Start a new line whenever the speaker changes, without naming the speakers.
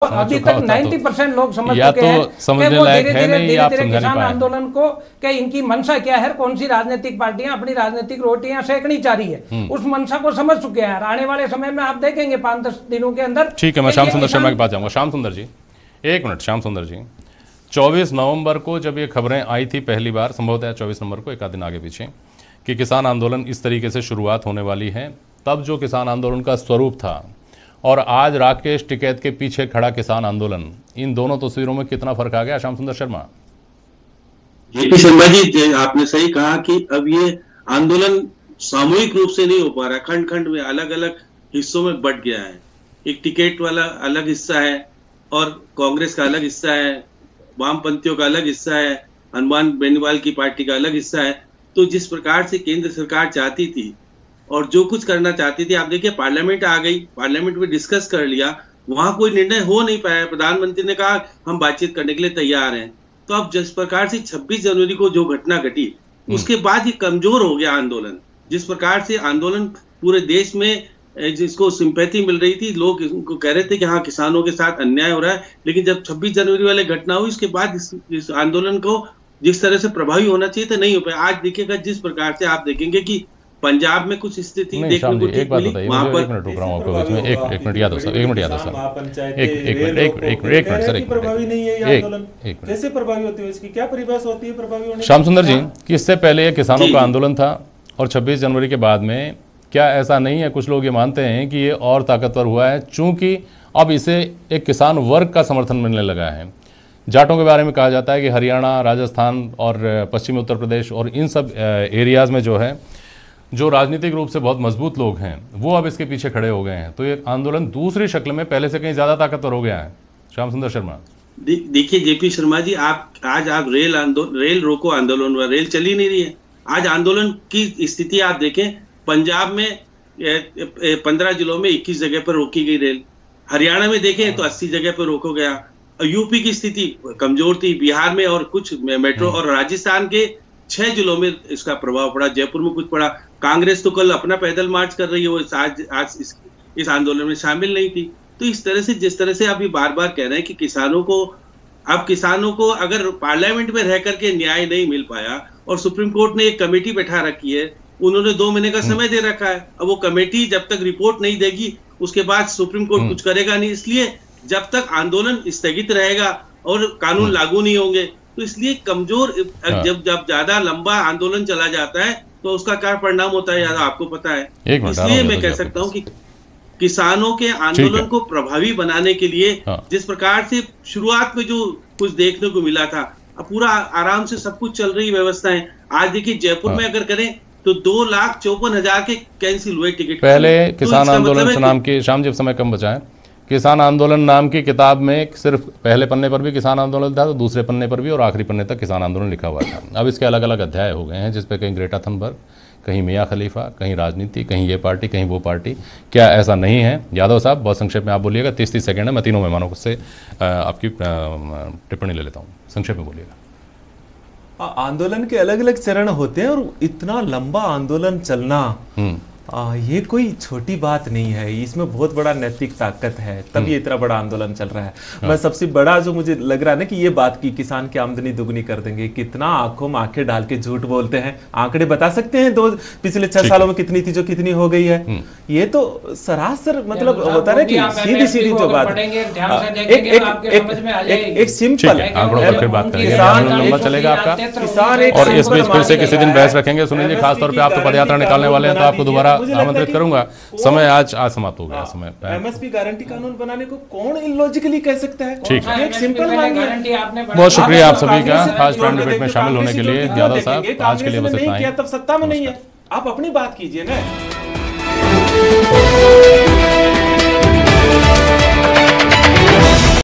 अभी तक 90% लोग समझ
या
चुके
तो
हैं
समझने
कि वो
लायक
धीरे
है
धीरे
नहीं,
धीरे
आप
धीरे
समझा नहीं
किसान
पाए।
आंदोलन को कि इनकी मंशा क्या है, कौन सी राजनीतिक पार्टियां अपनी राजनीतिक रोटियां सेकनी चाह रही है, उस मंशा को समझ चुके हैं। आने वाले समय में आप देखेंगे 5-10 दिनों के अंदर।
ठीक है, मैं श्याम सुंदर शर्मा के पास जाऊंगा। श्याम सुंदर जी, एक मिनट। श्याम सुंदर जी, 24 नवंबर को जब ये खबरें आई थी पहली बार, संभवतः 24 नवंबर को, एक आध दिन आगे पीछे, कि किसान आंदोलन इस तरीके से शुरुआत होने वाली है, तब जो किसान आंदोलन का स्वरूप था और आज राकेश टिकैत के पीछे खड़ा किसान आंदोलन, इन दोनों तस्वीरों में कितना फर्क आ गया श्याम सुंदर शर्मा?
जेपी शर्मा जी, आपने सही कहा कि अब ये आंदोलन सामूहिक रूप से नहीं हो पा रहा, खंड खंड में अलग अलग हिस्सों में बट गया है। एक टिकैत वाला अलग हिस्सा है और कांग्रेस का अलग हिस्सा है, वामपंथियों का अलग हिस्सा है, हनुमान बेनीवाल की पार्टी का अलग हिस्सा है। तो जिस प्रकार से केंद्र सरकार चाहती थी और जो कुछ करना चाहती थी, आप देखिए पार्लियामेंट आ गई, पार्लियामेंट में डिस्कस कर लिया, वहां कोई निर्णय हो नहीं पाया। प्रधानमंत्री ने कहा हम बातचीत करने के लिए तैयार हैं। तो अब जिस प्रकार से 26 जनवरी को जो घटना घटी, उसके बाद ये कमजोर हो गया आंदोलन। जिस प्रकार से आंदोलन पूरे देश में जिसको सिंपैथी मिल रही थी, लोग उनको कह रहे थे कि हाँ किसानों के साथ अन्याय हो रहा है, लेकिन जब 26 जनवरी वाले घटना हुई उसके बाद इस आंदोलन को जिस तरह से प्रभावी होना चाहिए था, नहीं हो पाया। आज देखिएगा जिस प्रकार से आप देखेंगे कि पंजाब में कुछ स्थिति देखने को
एक बात बताइए,
वहां पर
एक मिनट रुक रहा हूँ आपको बीच में, एक मिनट याद हो सर, एक मिनट याद हो सर, एक मिनट सर,
प्रभावी नहीं है ये आंदोलन,
एक मिनट।
कैसे प्रभावी होती है, इसकी क्या परिभाषा होती है प्रभावी होने की?
श्याम सुंदर जी, कि इससे पहले ये किसानों का आंदोलन था और 26 जनवरी के बाद में क्या ऐसा नहीं है, कुछ लोग ये मानते हैं कि ये और ताकतवर हुआ है चूंकि अब इसे एक किसान वर्ग का समर्थन मिलने लगा है। जाटों के बारे में कहा जाता है कि हरियाणा, राजस्थान और पश्चिमी उत्तर प्रदेश और इन सब एरियाज़ में जो है, जो राजनीतिक रूप से बहुत मजबूत लोग हैं, वो अब इसके पीछे खड़े हो गए हैं। तो ये आंदोलन दूसरी शक्ल में पहले से कहीं ज़्यादा ताकतवर हो गया है। श्याम सुंदर शर्मा,
देखिए जेपी शर्मा जी, आप रेल रोको आंदोलन हुआ, रेल चली नहीं रही है। आज आंदोलन की स्थिति आप देखें, पंजाब में 15 जिलों में 21 जगह पर रोकी गई रेल, हरियाणा में देखें तो 80 जगह पर रोको गया, यूपी की स्थिति कमजोर थी, बिहार में और कुछ मेट्रो, और राजस्थान के 6 जिलों में इसका प्रभाव पड़ा, जयपुर में कुछ पड़ा। कांग्रेस तो कल अपना पैदल मार्च कर रही है, वो आज इस आंदोलन में शामिल नहीं थी। तो इस तरह से, जिस तरह से अभी बार बार कह रहे हैं कि किसानों को अगर पार्लियामेंट में रह करके न्याय नहीं मिल पाया और सुप्रीम कोर्ट ने एक कमेटी बैठा रखी है, उन्होंने 2 महीने का समय दे रखा है, अब वो कमेटी जब तक रिपोर्ट नहीं देगी उसके बाद सुप्रीम कोर्ट कुछ करेगा नहीं। इसलिए जब तक आंदोलन स्थगित रहेगा और कानून लागू नहीं होंगे, तो इसलिए कमजोर, जब ज्यादा लंबा आंदोलन चला जाता है तो उसका क्या परिणाम होता है आपको पता है। इसलिए मैं कह सकता हूं कि किसानों के आंदोलन को प्रभावी बनाने के लिए जिस प्रकार से शुरुआत में जो कुछ देखने को मिला था, अब पूरा आराम से सब कुछ चल रही व्यवस्था है। आज देखिए जयपुर में अगर करें तो 2,54,000 के कैंसिल हुए टिकट।
पहले किसान आंदोलन नाम की, शाम जी समय कम बचा है, किसान आंदोलन नाम की किताब में सिर्फ पहले पन्ने पर भी किसान आंदोलन था, तो दूसरे पन्ने पर भी और आखिरी पन्ने तक किसान आंदोलन लिखा हुआ था। अब इसके अलग अलग अध्याय हो गए हैं, जिसपे कहीं ग्रेटा थनबर्ग, कहीं मियां खलीफा, कहीं राजनीति, कहीं ये पार्टी, कहीं वो पार्टी। क्या ऐसा नहीं है? यादव साहब बहुत संक्षेप में आप बोलिएगा, 30-30 सेकेंड है, मैं तीनों मेहमानों से आपकी टिप्पणी ले लेता हूँ, संक्षेप में बोलिएगा।
आंदोलन के अलग अलग चरण होते हैं और इतना लंबा आंदोलन चलना ये कोई छोटी बात नहीं है, इसमें बहुत बड़ा नैतिक ताकत है, तभी इतना बड़ा आंदोलन चल रहा है। मैं सबसे बड़ा जो मुझे लग रहा है ना कि ये बात की किसान की आमदनी दुगनी कर देंगे, कितना आंखों में आंखें डाल के झूठ बोलते हैं। आंकड़े बता सकते हैं पिछले 6 सालों में कितनी थी जो कितनी हो गई है। ये तो सरासर मतलब होता है कि सीधी सीधी जो बात, एक सिंपल
किसान चलेगा आपका, और इस बीच फिर से किसी दिन बहस रखेंगे। सुनील जी, खासतौर पर आप तो पदयात्रा निकालने वाले हैं, तो आपको दोबारा आमंत्रित करूंगा। समय आज समाप्त हो गया। समय
एमएसपी गारंटी कानून बनाने को कौन इलॉजिकली कह सकता है?
ठीक है,
एक सिंपल गारंटी
आपने
बहुत शुक्रिया आप सभी का खास ट्रेंड डिबेट में शामिल होने के लिए। यादव साहब आज के लिए बस इतना ही,
तब सत्ता में नहीं है, आप अपनी बात कीजिए ना।